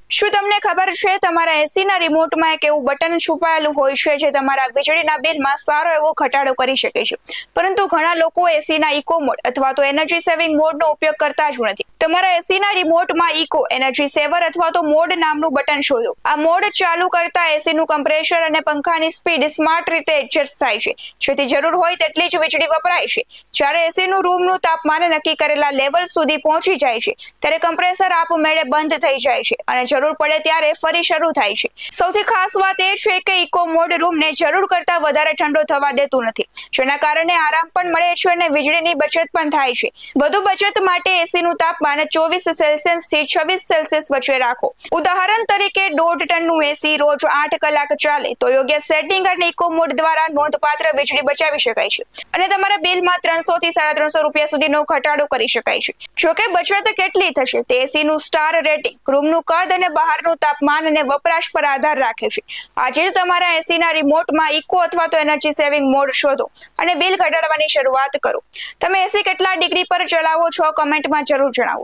શું તમને ખબર છે તમારા એસીના રિમોટમાં એક એવું બટન છુપાયેલું હોય છે જે તમારા વીજળીના બિલમાં સારો એવો ઘટાડો કરી શકે છે, પરંતુ ઘણા લોકો એસીના ઇકો મોડ અથવા તો એનર્જી સેવિંગ મોડનો ઉપયોગ કરતા જ નથી. તમારા એસીના રિમોટમાં ઇકો એનર્જી સેવર અથવા તો મોડ નામનું બટન શોધો. આ મોડ ચાલુ કરતા એસીનું કમ્પ્રેસર અને પંખાની સ્પીડ સ્માર્ટ રીતે એડજસ્ટ થાય છે, જેથી જરૂર હોય તેટલી જ વીજળી વપરાય છે. જ્યારે એસીનું રૂમનું તાપમાન નક્કી કરેલા લેવલ સુધી પહોંચી જાય છે ત્યારે કમ્પ્રેસર આપમેળે બંધ થઈ જાય છે અને જરૂર પડે ત્યારે ફરી શરૂ થાય છે. સૌથી ખાસ વાત એ છે કે ઇકો મોડ રૂમને જરૂર કરતા વધારે ઠંડો થવા દેતું નથી, જેના કારણે આરામ પણ મળે છે અને વીજળીની બચત પણ થાય છે. વધુ બચત માટે એસીનું તાપમાન 24 સેલ્સિયસ થી 26 સેલ્સિયસ વચ્ચે રાખો. ઉદાહરણ તરીકે 1.5 ટનનું એસી રોજ 8 કલાક ચાલે તો યોગ્ય સેટિંગ અને ઇકો મોડ દ્વારા નોંધપાત્ર વીજળી બચાવી શકાય છે અને તમારા બિલમાં 300 થી 350 રૂપિયા સુધીનો ઘટાડો કરી શકાય છે. જોકે બચત કેટલી થશે તે એસીનું સ્ટાર રેટિંગ, રૂમનું કદ અને બહારનું તાપમાન અને વપરાશ પર આધાર રાખે છે. આજે જ તમારા એસીના રિમોટમાં ઇકો અથવા તો એનર્જી સેવિંગ મોડ શોધો અને બિલ ઘટાડવાની શરૂઆત કરો. તમે એસી કેટલા ડિગ્રી પર ચલાવો છો કમેન્ટમાં જરૂર જણાવો.